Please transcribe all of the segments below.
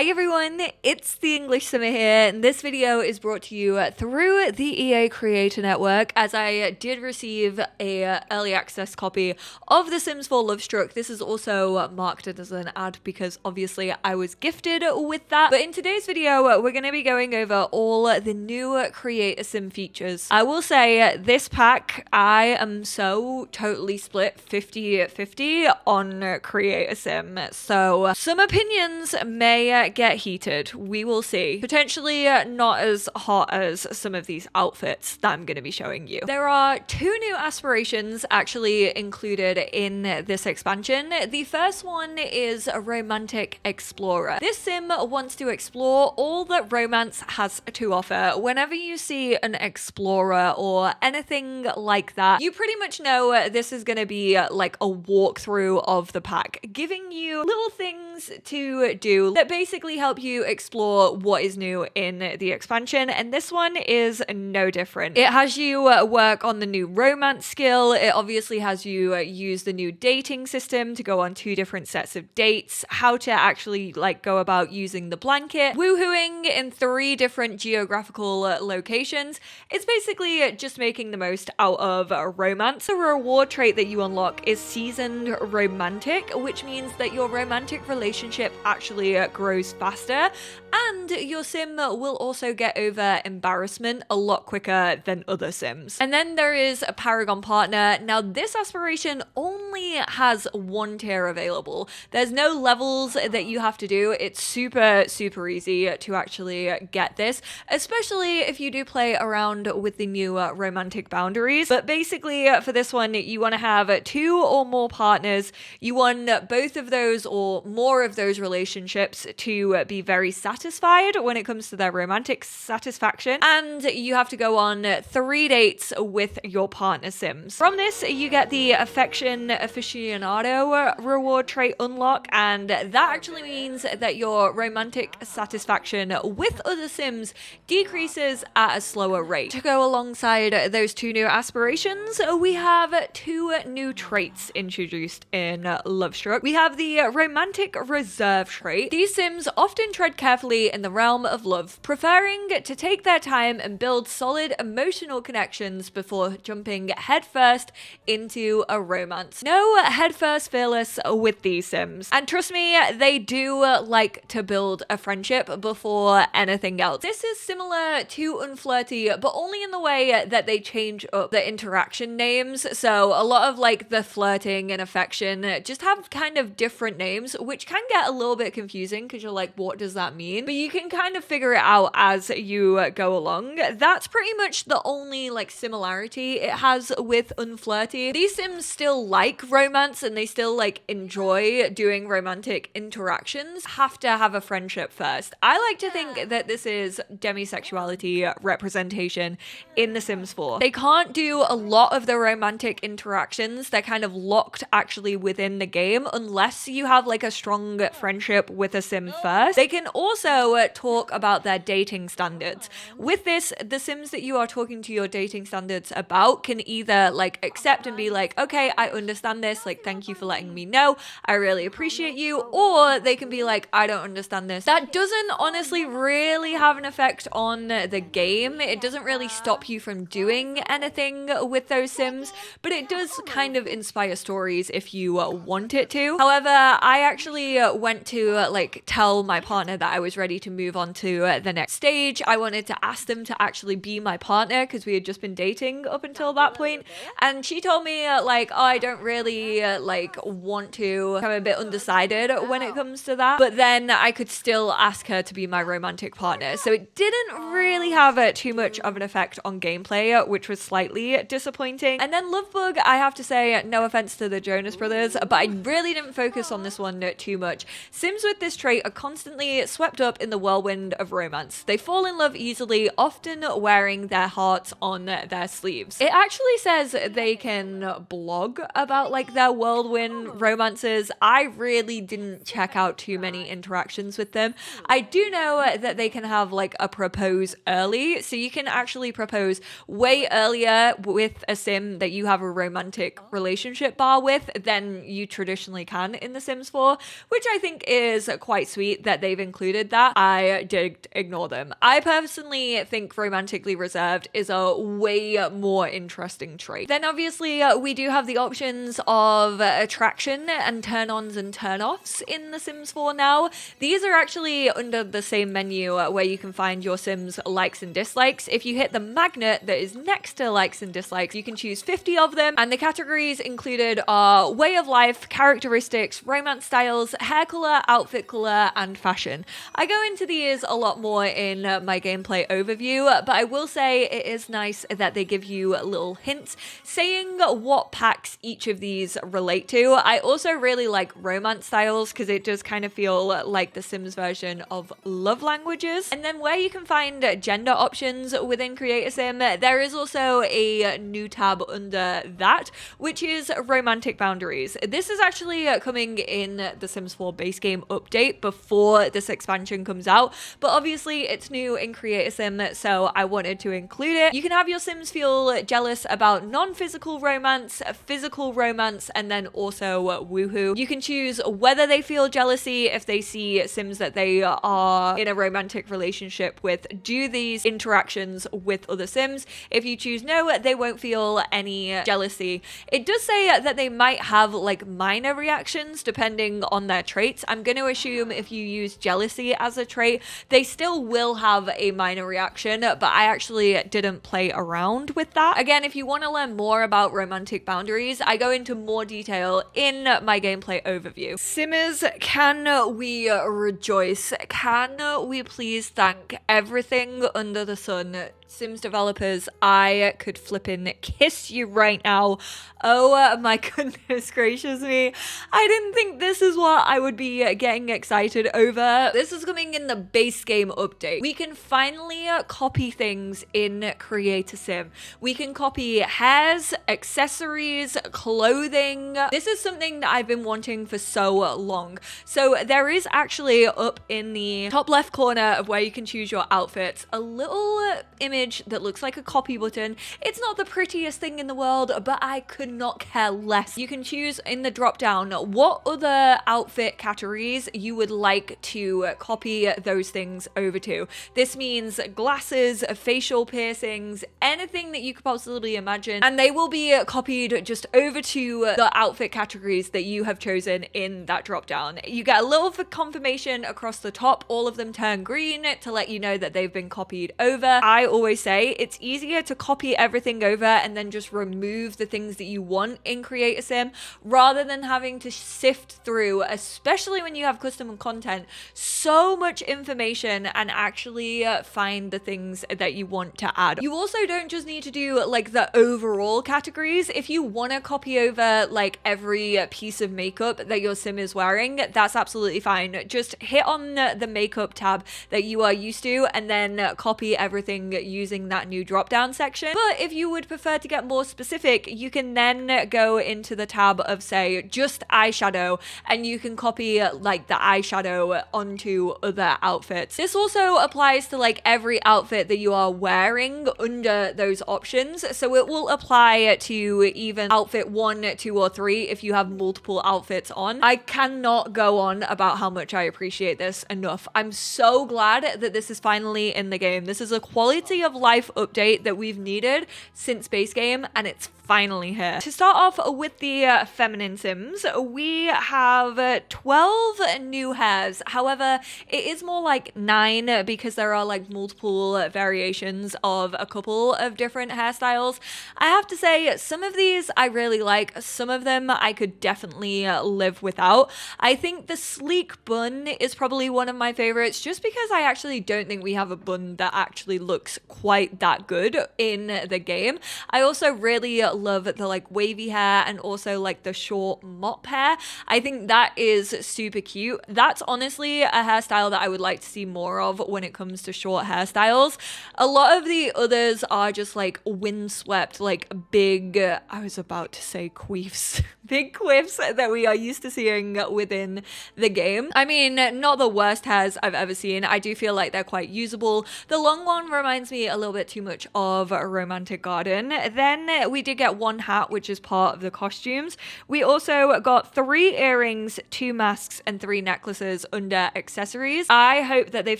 Hi everyone, it's the EnglishSimmer here, and this video is brought to you through the EA Creator Network, as I did receive a early access copy of The Sims 4 Lovestruck. This is also marked as an ad because obviously I was gifted with that. But in today's video, we're going to be going over all the new Create a Sim features. I will say this pack, I am so totally split 50-50 on Create a Sim. So some opinions may get heated. We will see. Potentially not as hot as some of these outfits that I'm going to be showing you. There are two new aspirations actually included in this expansion. The first one is a romantic explorer. This sim wants to explore all that romance has to offer. Whenever you see an explorer or anything like that, you pretty much know this is going to be like a walkthrough of the pack, giving you little things to do that basically help you explore what is new in the expansion, and this one is no different. It has you work on the new romance skill. It obviously has you use the new dating system to go on 2 different sets of dates, how to actually like go about using the blanket, woohooing in 3 different geographical locations. It's basically just making the most out of romance. The reward trait that you unlock is seasoned romantic, which means that your romantic relationship actually grows faster, and your sim will also get over embarrassment a lot quicker than other sims. And then there is a paragon partner. Now this aspiration only has 1 tier available. There's no levels that you have to do. It's super easy to actually get this, especially if you do play around with the new romantic boundaries. But basically for this one, you want to have 2 or more partners. You want both of those or more of those relationships to be very satisfied when it comes to their romantic satisfaction, and you have to go on 3 dates with your partner sims. From this, you get the affection aficionado reward trait unlock, and that actually means that your romantic satisfaction with other sims decreases at a slower rate. To go alongside those 2 new aspirations, we have 2 new traits introduced in Lovestruck. We have the romantic reserve trait. These sims often tread carefully in the realm of love, preferring to take their time and build solid emotional connections before jumping headfirst into a romance. No headfirst fearless with these sims. And trust me, they do like to build a friendship before anything else. This is similar to Unflirty, but only in the way that they change up the interaction names. So a lot of like the flirting and affection just have kind of different names, which can get a little bit confusing because you're like, what does that mean? But you can kind of figure it out as you go along. That's pretty much the only like similarity it has with Unflirty. These sims still like romance and they still like enjoy doing romantic interactions, have to have a friendship first. I like to think that this is demisexuality representation in The Sims 4. They can't do a lot of the romantic interactions. They're kind of locked actually within the game unless you have like a strong friendship with a sim first. They can also talk about their dating standards. With this, the sims that you are talking to your dating standards about can either like accept and be like, okay, I understand this, like thank you for letting me know, I really appreciate you, or they can be like, I don't understand this. That doesn't honestly really have an effect on the game. It doesn't really stop you from doing anything with those sims, but it does kind of inspire stories if you want it to. However, I actually went to like tell my partner that I was ready to move on to the next stage. I wanted to ask them to actually be my partner because we had just been dating up until that point, and she told me like, oh, I don't really like want to. I'm a bit undecided when it comes to that, but then I could still ask her to be my romantic partner, so it didn't really have too much of an effect on gameplay, which was slightly disappointing. And then Lovebug, I have to say, no offense to the Jonas Brothers, but I really didn't focus on this one too much. Sims with this trait are constantly swept up in the whirlwind of romance. They fall in love easily, often wearing their hearts on their sleeves. It actually says they can blog about like their whirlwind romances. I really didn't check out too many interactions with them. I do know that they can have like a propose early, so you can actually propose way earlier with a sim that you have a romantic relationship bar with than you traditionally can in The Sims 4, which I think is quite sweet that they've included that. I did ignore them. I personally think romantically reserved is a way more interesting trait. Then obviously we do have the options of attraction and turn-ons and turn-offs in The Sims 4 now. These are actually under the same menu where you can find your Sims likes and dislikes. If you hit the magnet that is next to likes and dislikes, you can choose 50 of them, and the categories included are way of life, characteristics, romance styles, hair color, outfit color, and fashion. I go into these a lot more in my gameplay overview, but I will say it is nice that they give you little hints saying what packs each of these relate to. I also really like romance styles because it does kind of feel like the Sims version of love languages. And then where you can find gender options within Create a Sim, there is also a new tab under that, which is romantic boundaries. This is actually coming in the Sims 4 base game update before this expansion comes out, but obviously it's new in Create a Sim, so I wanted to include it. You can have your Sims feel jealous about non-physical romance, physical romance, and then also woohoo. You can choose whether they feel jealousy if they see Sims that they are in a romantic relationship with do these interactions with other Sims. If you choose no, they won't feel any jealousy. It does say that they might have like minor reactions depending on their traits. I'm going to assume if you use jealousy as a trait, they still will have a minor reaction, but I actually didn't play around with that. Again, if you want to learn more about romantic boundaries, I go into more detail in my gameplay overview. Simmers, can we rejoice? Can we please thank everything under the sun? Sims developers, I could flippin' kiss you right now. Oh my goodness gracious me. I didn't think this is what I would be getting excited over. This is coming in the base game update. We can finally copy things in Create a Sim. We can copy hairs, accessories, clothing. This is something that I've been wanting for so long. So there is actually up in the top left corner of where you can choose your outfits, a little image that looks like a copy button. It's not the prettiest thing in the world, but I could not care less. You can choose in the drop down what other outfit categories you would like to copy those things over to. This means glasses, facial piercings, anything that you could possibly imagine, and they will be copied just over to the outfit categories that you have chosen in that drop down. You get a little confirmation across the top. All of them turn green to let you know that they've been copied over. I always say it's easier to copy everything over and then just remove the things that you want in Create a Sim rather than having to sift through, especially when you have custom content, so much information and actually find the things that you want to add. You also don't just need to do like the overall categories. If you want to copy over like every piece of makeup that your Sim is wearing, that's absolutely fine. Just hit on the makeup tab that you are used to and then copy everything using that new drop down section. But if you would prefer to get more specific, you can then go into the tab of say just eyeshadow and you can copy like the eyeshadow onto other outfits. This also applies to like every outfit that you are wearing under those options. So it will apply to even outfit 1, 2, or 3 if you have multiple outfits on. I cannot go on about how much I appreciate this enough. I'm so glad that this is finally in the game. This is a quality of life update that we've needed since base game, and it's finally here. To start off with the feminine Sims, we have 12 new hairs. However, it is more like 9 because there are like multiple variations of a couple of different hairstyles. I have to say, some of these I really like. Some of them I could definitely live without. I think the sleek bun is probably one of my favorites just because I actually don't think we have a bun that actually looks quite that good in the game. I also really love the like wavy hair and also like the short mop hair. I think that is super cute. That's honestly a hairstyle that I would like to see more of when it comes to short hairstyles. A lot of the others are just like windswept, like big, I was about to say queefs, big quiffs that we are used to seeing within the game. I mean, not the worst hairs I've ever seen. I do feel like they're quite usable. The long one reminds me a little bit too much of a Romantic Garden. Then we did get one hat, which is part of the costumes. We also got 3 earrings, 2 masks, and 3 necklaces under accessories. I hope that they've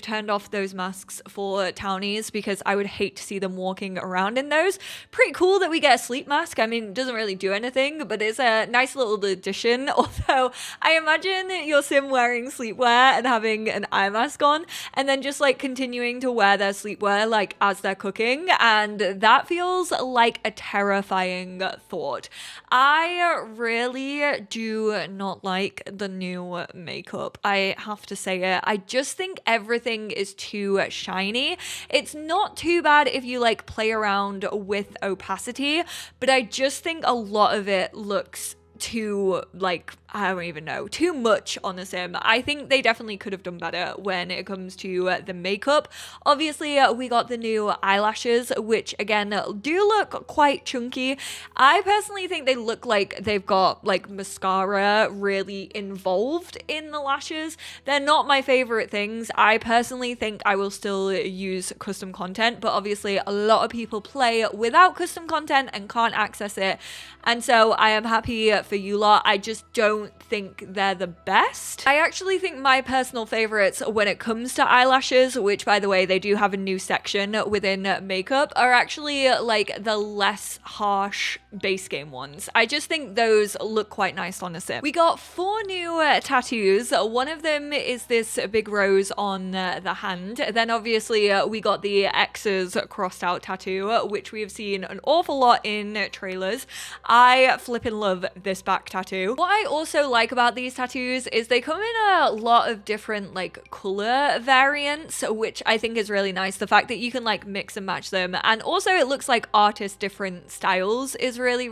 turned off those masks for townies because I would hate to see them walking around in those. Pretty cool that we get a sleep mask. I mean, it doesn't really do anything, but it's a nice little addition. Although I imagine your sim wearing sleepwear and having an eye mask on and then just like continuing to wear their sleepwear like as they're cooking, and that feels like a terrifying thought. I really do not like the new makeup. I have to say it. I just think everything is too shiny. It's not too bad if you like play around with opacity, but I just think a lot of it looks too like, I don't even know, too much on the sim. I think they definitely could have done better when it comes to the makeup. Obviously, we got the new eyelashes, which again do look quite chunky. I personally think they look like they've got like mascara really involved in the lashes. They're not my favorite things. I personally think I will still use custom content, but obviously a lot of people play without custom content and can't access it. And so I am happy for you lot. I just don't think they're the best. I actually think my personal favorites when it comes to eyelashes, which by the way, they do have a new section within makeup, are actually like the less harsh base game ones. I just think those look quite nice on a sim. We got 4 new tattoos. One of them is this big rose on the hand. Then obviously we got the X's crossed out tattoo, which we have seen an awful lot in trailers. I flippin' love this back tattoo. What I also like about these tattoos is they come in a lot of different like color variants, which I think is really nice. The fact that you can like mix and match them, and also it looks like artists different styles is really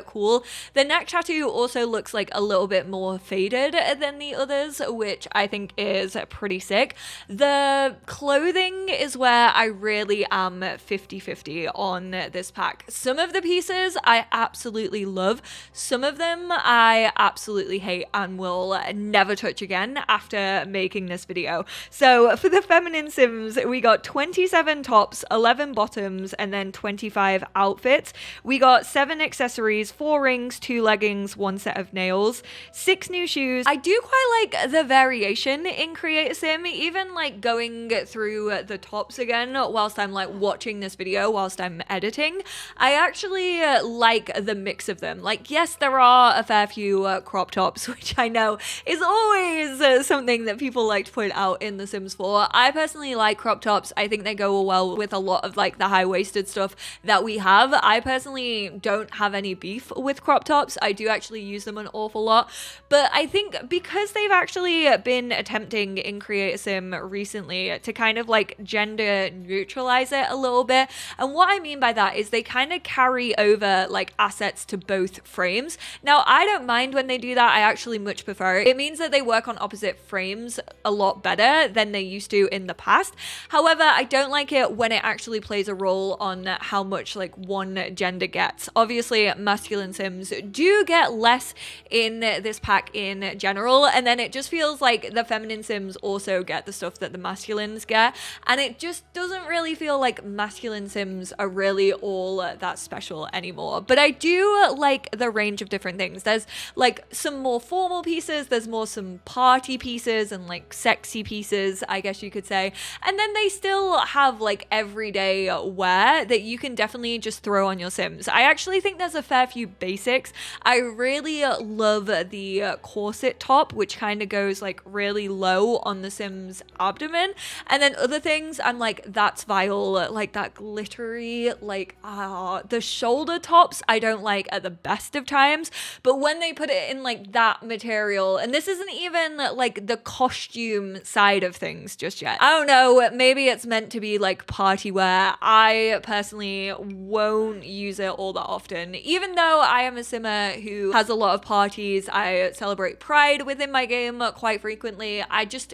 cool. The neck tattoo also looks like a little bit more faded than the others, which I think is pretty sick. The clothing is where I really am 50-50 on this pack. Some of the pieces I absolutely love. Some of them I absolutely hate and will never touch again after making this video. So for the feminine sims, we got 27 tops, 11 bottoms, and then 25 outfits. We got 7 accessories, 4 rings, 2 leggings, 1 set of nails, 6 new shoes. I do quite like the variation in Create a Sim, even like going through the tops again whilst I'm like watching this video, whilst I'm editing. I actually like the mix of them. Like, yes, there are a fair few crop tops, which I know is always something that people like to point out in The Sims 4. I personally like crop tops. I think they go well with a lot of like the high-waisted stuff that we have. I personally don't have any beef with crop tops. I do actually use them an awful lot, but I think because they've actually been attempting in Create a Sim recently to kind of like gender neutralize it a little bit, and what I mean by that is they kind of carry over like assets to both frames. Now, I don't mind when they do that. I actually much prefer it. It means that they work on opposite frames a lot better than they used to in the past. However, I don't like it when it actually plays a role on how much like one gender gets. Obviously, masculine sims do get less in this pack in general, and then it just feels like the feminine sims also get the stuff that the masculines get, and it just doesn't really feel like masculine sims are really all that special anymore. But I do like the range of different things. There's like some more formal pieces, there's more some party pieces and like sexy pieces, I guess you could say, and then they still have like everyday wear that you can definitely just throw on your sims. I actually think there's a fair few basics. I really love the corset top, which kind of goes like really low on the sims abdomen, and then other things I'm like, that's vile. Like that glittery like the shoulder tops I don't like at the best of times, but when they put it in like that material, and this isn't even like the costume side of things just yet. I don't know, maybe it's meant to be like party wear. I personally won't use it all that often. Even though I am a simmer who has a lot of parties, I celebrate Pride within my game quite frequently.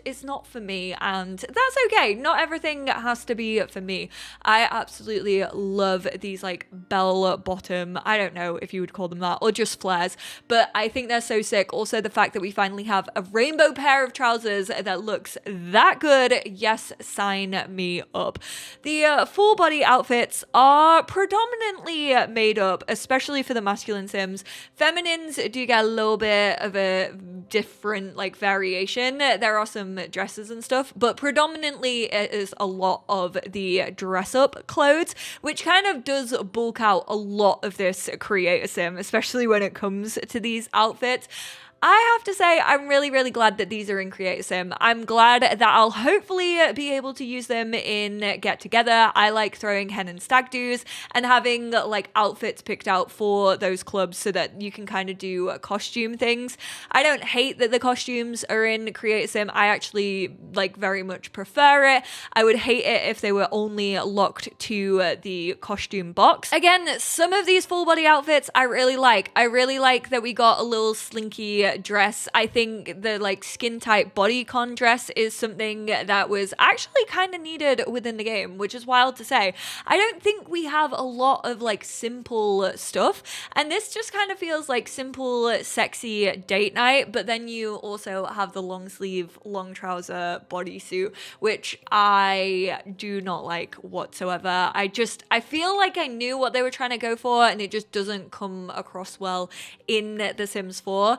It's not for me, and that's okay. Not everything has to be for me. I absolutely love these like bell bottom, I don't know if you would call them that, or just flares, but I think they're so sick. Also, the fact that we finally have a rainbow pair of trousers that looks that good, yes, sign me up. The full body outfits are predominantly made up, especially for the masculine sims. Feminines do get a little bit of a different like variation. There are some dresses and stuff, but predominantly it is a lot of the dress up clothes, which kind of does bulk out a lot of this creator sim, especially when it comes to these outfits. I have to say, I'm really, really glad that these are in Creator Sim. I'm glad that I'll hopefully be able to use them in Get Together. I like throwing hen and stag do's and having like outfits picked out for those clubs so that you can kind of do costume things. I don't hate that the costumes are in Creator Sim. I actually like very much prefer it. I would hate it if they were only locked to the costume box. Again, some of these full body outfits I really like. I really like that we got a little slinky dress. I think the like skin tight bodycon dress is something that was actually kind of needed within the game, which is wild to say. I don't think we have a lot of like simple stuff, and this just kind of feels like simple, sexy date night, but then you also have the long sleeve, long trouser bodysuit, which I do not like whatsoever. I feel like I knew what they were trying to go for, and it just doesn't come across well in The Sims 4.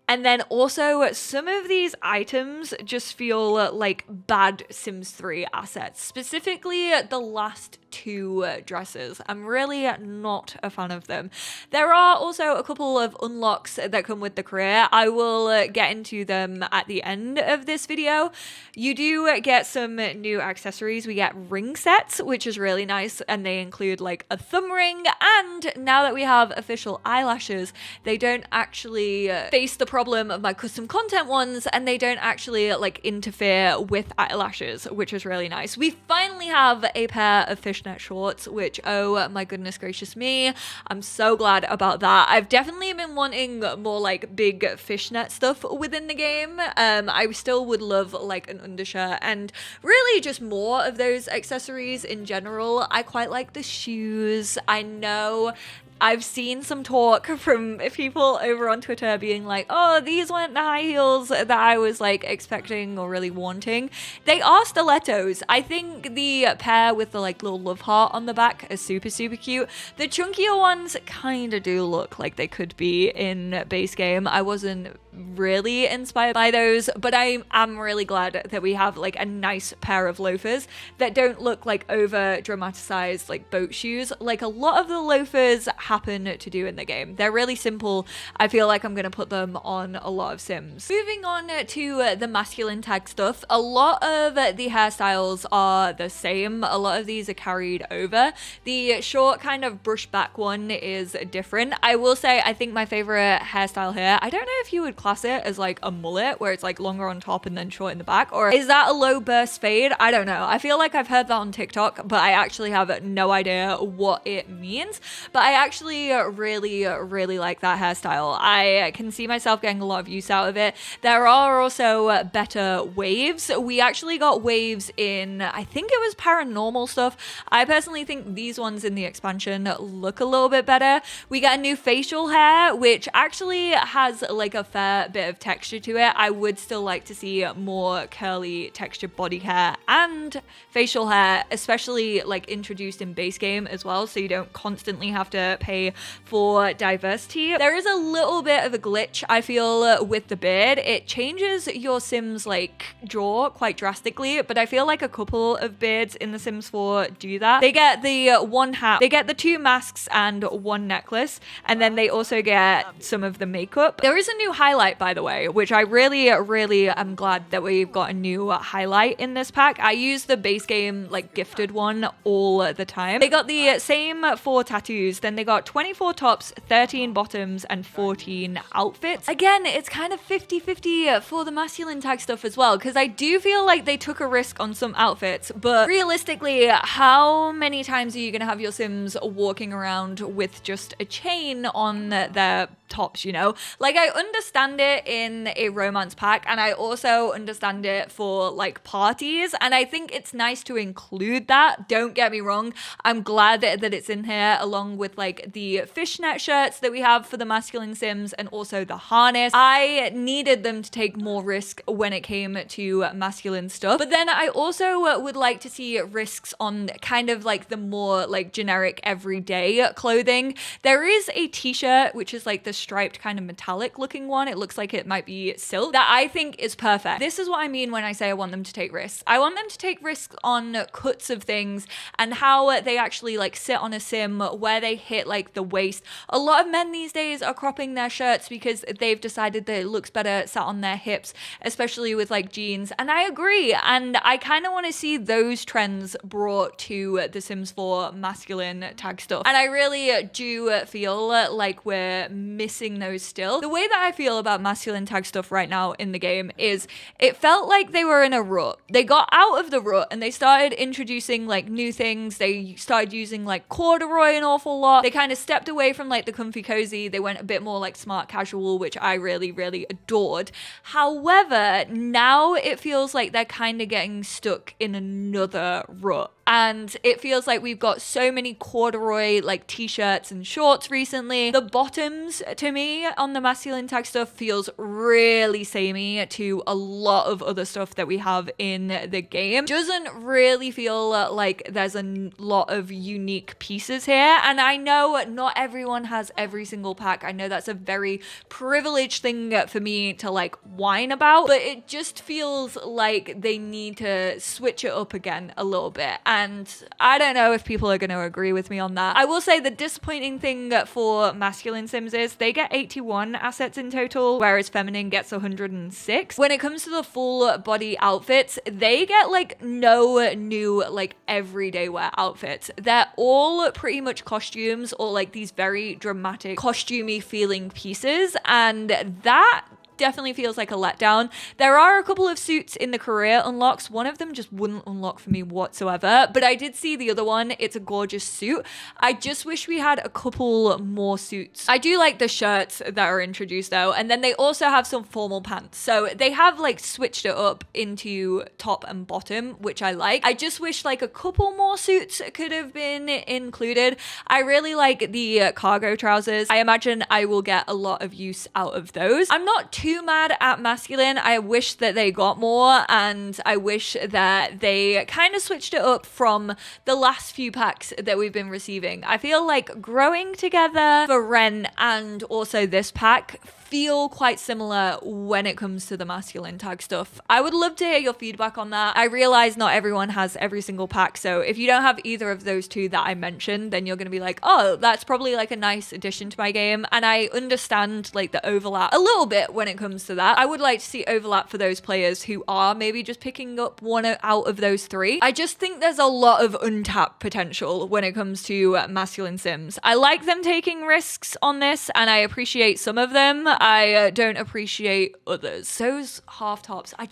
And then also, some of these items just feel like bad Sims 3 assets, specifically the last two dresses. I'm really not a fan of them. There are also a couple of unlocks that come with the career. I will get into them at the end of this video. You do get some new accessories. We get ring sets, which is really nice, and they include like a thumb ring, and now that we have official eyelashes, they don't actually face the problem of my custom content ones, and they don't actually like interfere with eyelashes, which is really nice. We finally have a pair of fishnet shorts, which, oh my goodness gracious me, I'm so glad about that. I've definitely been wanting more like big fishnet stuff within the game. I still would love like an undershirt and really just more of those accessories in general. I quite like the shoes. I know I've seen some talk from people over on Twitter being like, oh, these weren't the high heels that I was like expecting or really wanting. They are stilettos. I think the pair with the like little love heart on the back is super, super cute. The chunkier ones kind of do look like they could be in base game. I wasn't really inspired by those, but I am really glad that we have like a nice pair of loafers that don't look like over dramatized like boat shoes like a lot of the loafers happen to do in the game. They're really simple. I feel like I'm gonna put them on a lot of Sims. Moving on to the masculine tag stuff, a lot of the hairstyles are the same. A lot of these are carried over. The short kind of brush back one is different. I will say I think my favorite hairstyle here, I don't know if you would class it as like a mullet where it's like longer on top and then short in the back, or is that a low burst fade? I don't know. I feel like I've heard that on TikTok, but I actually have no idea what it means. But I actually really like that hairstyle. I can see myself getting a lot of use out of it. There are also better waves. We actually got waves in, I think it was paranormal stuff. I personally think these ones in the expansion look a little bit better. We got a new facial hair, which actually has like a fair bit of texture to it. I would still like to see more curly textured body hair and facial hair, especially like introduced in base game as well, so you don't constantly have to pay for diversity. There is a little bit of a glitch, I feel, with the beard. It changes your Sims like jaw quite drastically, but I feel like a couple of beards in The Sims 4 do that. They get the one hat, they get the two masks and one necklace, and then they also get some of the makeup. There is a new highlight highlight, by the way, which I really, really am glad that we've got a new highlight in this pack. I use the base game, like, gifted one all the time. They got the same 4 tattoos, then they got 24 tops, 13 bottoms, and 14 outfits. Again, it's kind of 50-50 for the masculine tag stuff as well, because I do feel like they took a risk on some outfits, but realistically, how many times are you going to have your Sims walking around with just a chain on their tops, you know? Like, I understand it in a romance pack, and I also understand it for, like, parties, and I think it's nice to include that. Don't get me wrong. I'm glad that it's in here, along with, like, the fishnet shirts that we have for the masculine Sims, and also the harness. I needed them to take more risk when it came to masculine stuff, but then I also would like to see risks on kind of, like, the more, like, generic everyday clothing. There is a t-shirt, which is, like, the striped kind of metallic looking one. It looks like it might be silk, that I think is perfect. This is what I mean when I say I want them to take risks. I want them to take risks on cuts of things and how they actually, like, sit on a Sim, where they hit, like, the waist. A lot of men these days are cropping their shirts because they've decided that it looks better sat on their hips, especially with, like, jeans, and I agree, and I kind of want to see those trends brought to the Sims 4 masculine tag stuff, and I really do feel like we're missing those still. The way that I feel about masculine tag stuff right now in the game is it felt like they were in a rut. They got out of the rut and they started introducing, like, new things. They started using, like, corduroy an awful lot. They kind of stepped away from, like, the comfy cozy. They went a bit more, like, smart casual, which I really, really adored. However, now it feels like they're kind of getting stuck in another rut. And it feels like we've got so many corduroy, like, t-shirts and shorts recently. The bottoms, to me, on the masculine tag stuff feels really samey to a lot of other stuff that we have in the game. Doesn't really feel like there's a lot of unique pieces here. And I know not everyone has every single pack. I know that's a very privileged thing for me to, like, whine about, but it just feels like they need to switch it up again a little bit. And I don't know if people are going to agree with me on that. I will say the disappointing thing for masculine Sims is they get 81 assets in total, whereas feminine gets 106. When it comes to the full body outfits, they get, like, no new, like, everyday wear outfits. They're all pretty much costumes or, like, these very dramatic costumey feeling pieces, and that definitely feels like a letdown. There are a couple of suits in the career unlocks. One of them just wouldn't unlock for me whatsoever, but I did see the other one. It's a gorgeous suit. I just wish we had a couple more suits. I do like the shirts that are introduced though, and then they also have some formal pants. So they have, like, switched it up into top and bottom, which I like. I just wish, like, a couple more suits could have been included. I really like the cargo trousers. I imagine I will get a lot of use out of those. I'm not too mad at masculine. I wish that they got more, and I wish that they kind of switched it up from the last few packs that we've been receiving. I feel like Growing Together for Ren and also this pack feel quite similar when it comes to the masculine tag stuff. I would love to hear your feedback on that. I realize not everyone has every single pack, so if you don't have either of those two that I mentioned, then you're gonna be like, oh, that's probably, like, a nice addition to my game, and I understand, like, the overlap a little bit when it comes to that. I would like to see overlap for those players who are maybe just picking up one out of those three. I just think there's a lot of untapped potential when it comes to masculine Sims. I like them taking risks on this, and I appreciate some of them. I don't appreciate others. Those half tops, I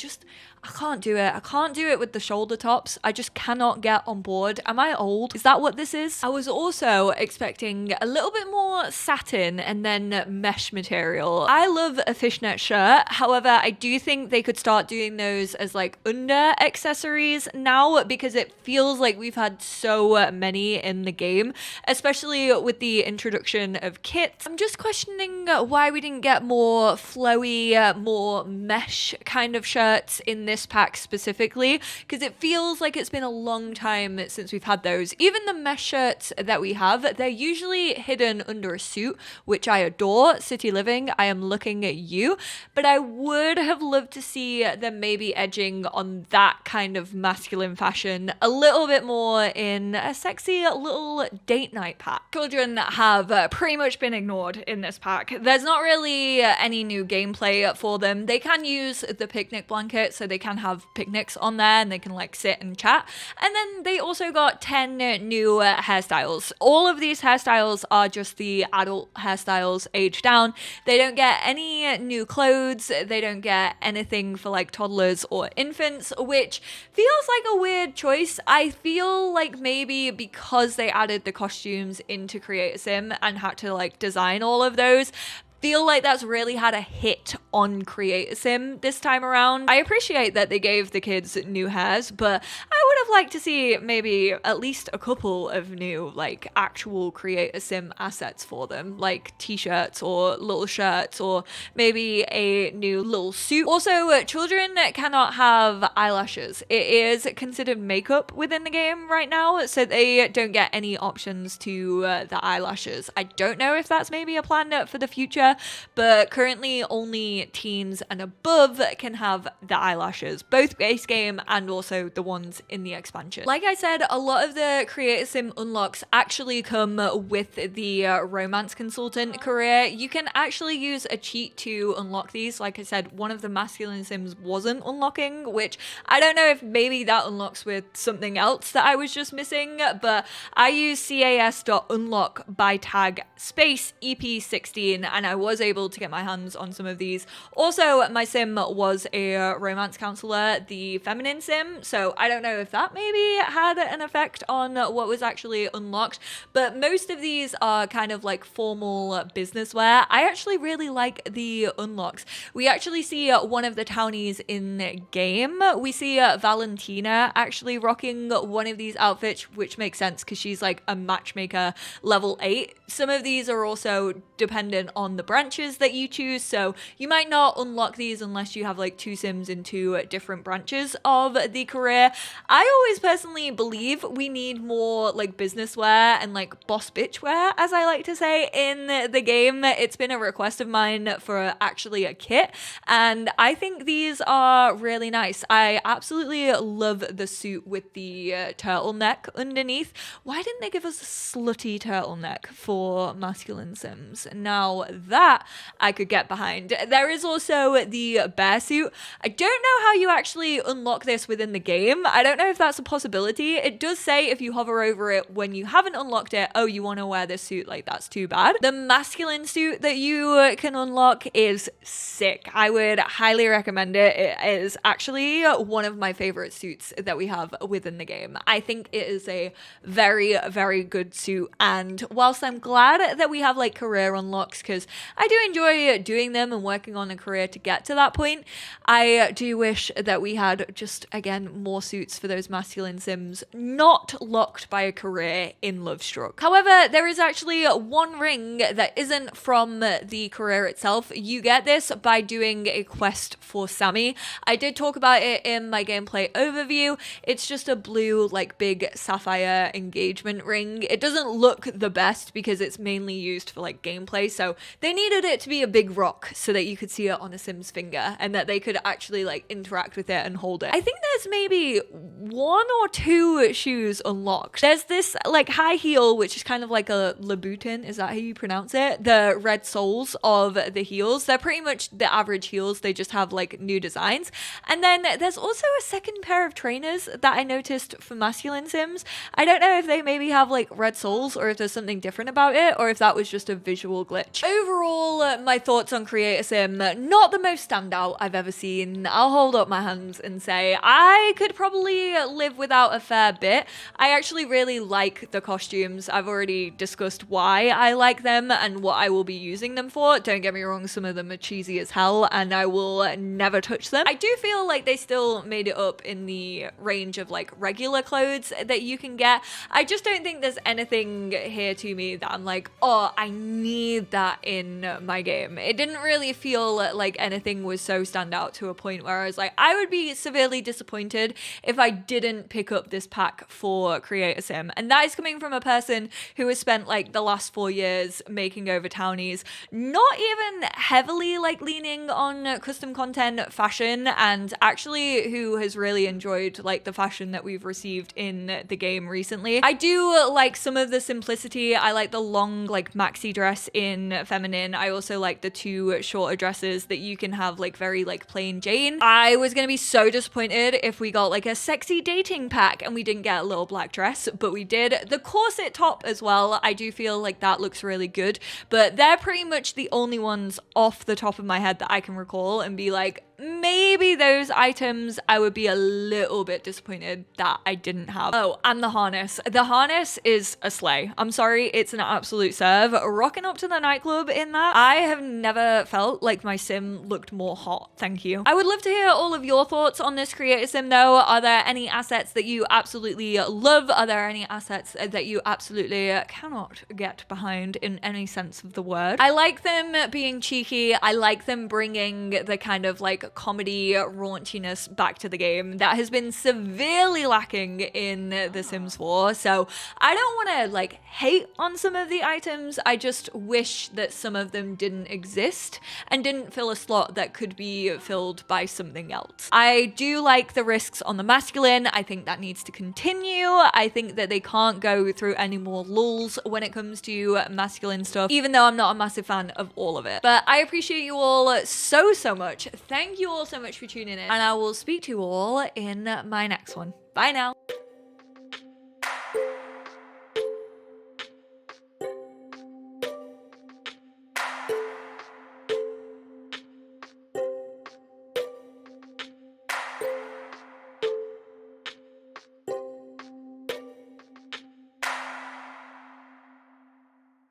can't do it. I can't do it with the shoulder tops. I just cannot get on board. Am I old? Is that what this is? I was also expecting a little bit more satin and then mesh material. I love a fishnet shirt. However, I do think they could start doing those as, like, under accessories now, because it feels like we've had so many in the game, especially with the introduction of kits. I'm just questioning why we didn't get more flowy, more mesh kind of shirts in this this pack specifically, because it feels like it's been a long time since we've had those. Even the mesh shirts that we have, they're usually hidden under a suit, which I adore. City Living, I am looking at you, but I would have loved to see them maybe edging on that kind of masculine fashion a little bit more in a sexy little date night pack. Children have pretty much been ignored in this pack. There's not really any new gameplay for them. They can use the picnic blanket, so they can have picnics on there and they can like sit and chat. And then they also got 10 new hairstyles. All of these hairstyles are just the adult hairstyles aged down. They don't get any new clothes. They don't get anything for like toddlers or infants, which feels like a weird choice. I feel like maybe because they added the costumes into Create a Sim and had to like design all of those, feel like that's really had a hit on Create a Sim this time around. I appreciate that they gave the kids new hairs, but I would have liked to see maybe at least a couple of new like actual Create a Sim assets for them, like t-shirts or little shirts or maybe a new little suit. Also, children cannot have eyelashes. It is considered makeup within the game right now, so they don't get any options to the eyelashes. I don't know if that's maybe a plan for the future, but currently only teens and above can have the eyelashes, both base game and also the ones in the expansion. Like I said, a lot of the Create a Sim unlocks actually come with the romance consultant career. You can actually use a cheat to unlock these. Like I said, one of the masculine sims wasn't unlocking, which I don't know if maybe that unlocks with something else that I was just missing, but I use cas.unlock by tag space EP16 and I was able to get my hands on some of these. Also, my sim was a romance counselor, the feminine sim, so I don't know if that maybe had an effect on what was actually unlocked, but most of these are kind of like formal business wear. I actually really like the unlocks. We actually see one of the townies in game. We see Valentina actually rocking one of these outfits, which makes sense because she's like a matchmaker level 8. Some of these are also dependent on the branches that you choose, so you might not unlock these unless you have like 2 sims in 2 different branches of the career. I always personally believe we need more like business wear and like boss bitch wear, as I like to say, in the game. It's been a request of mine for actually a kit, and I think these are really nice. I absolutely love the suit with the turtleneck underneath. Why didn't they give us a slutty turtleneck for masculine sims? Now that I could get behind. There is also the bear suit. I don't know how you actually unlock this within the game. I don't know if that's a possibility. It does say if you hover over it when you haven't unlocked it, oh, you want to wear this suit, like that's too bad. The masculine suit that you can unlock is sick. I would highly recommend it. It is actually one of my favorite suits that we have within the game. I think it is a very, very good suit, and whilst I'm glad that we have like career unlocks, because I do enjoy doing them and working on a career to get to that point, I do wish that we had just, again, more suits for those masculine sims not locked by a career in Lovestruck. However, there is actually one ring that isn't from the career itself. You get this by doing a quest for Sammy. I did talk about it in my gameplay overview. It's just a blue, like, big sapphire engagement ring. It doesn't look the best because it's mainly used for, like, gameplay, so they needed it to be a big rock so that you could see it on a sim's finger and that they could actually, like, interact with it and hold it. I think there's maybe 1 or 2 shoes unlocked. There's this, like, high heel, which is kind of like a Louboutin, is that how you pronounce it? The red soles of the heels. They're pretty much the average heels. They just have, like, new designs. And then there's also a second pair of trainers that I noticed for masculine sims. I don't know if they maybe have, like, red soles or if there's something different about it or if that was just a visual glitch. Overall, my thoughts on Create a Sim, not the most standout I've ever seen. I'll hold up my hands and say I could probably live without a fair bit. I actually really like the costumes. I've already discussed why I like them and what I will be using them for. Don't get me wrong, some of them are cheesy as hell and I will never touch them. I do feel like they still made it up in the range of like regular clothes that you can get. I just don't think there's anything here to me that I'm like, oh, I need that in my game. It didn't really feel like anything was so stand out to a point where I was like, I would be severely disappointed if I didn't pick up this pack for Create a Sim. And that is coming from a person who has spent like the last 4 years making over townies, not even heavily like leaning on custom content fashion, and actually who has really enjoyed like the fashion that we've received in the game recently. I do like some of the simplicity. I like the long like maxi dress in feminine. I also like the 2 shorter dresses that you can have like very like plain Jane. I was gonna be so disappointed if we got like a sexy dating pack and we didn't get a little black dress, but we did. The corset top as well, I do feel like that looks really good, but they're pretty much the only ones off the top of my head that I can recall and be like, maybe those items I would be a little bit disappointed that I didn't have. Oh, and the harness. The harness is a slay. I'm sorry, it's an absolute serve. Rocking up to the nightclub in that, I have never felt like my sim looked more hot. Thank you. I would love to hear all of your thoughts on this Create a Sim though. Are there any assets that you absolutely love? Are there any assets that you absolutely cannot get behind in any sense of the word? I like them being cheeky. I like them bringing the kind of like comedy raunchiness back to the game that has been severely lacking in The Sims 4. So I don't want to like hate on some of the items. I just wish that some of them didn't exist and didn't fill a slot that could be filled by something else. I do like the risks on the masculine. I think that needs to continue. I think that they can't go through any more lulls when it comes to masculine stuff, even though I'm not a massive fan of all of it. But I appreciate you all so much. Thank you all so much for tuning in, and I will speak to you all in my next one. Bye now.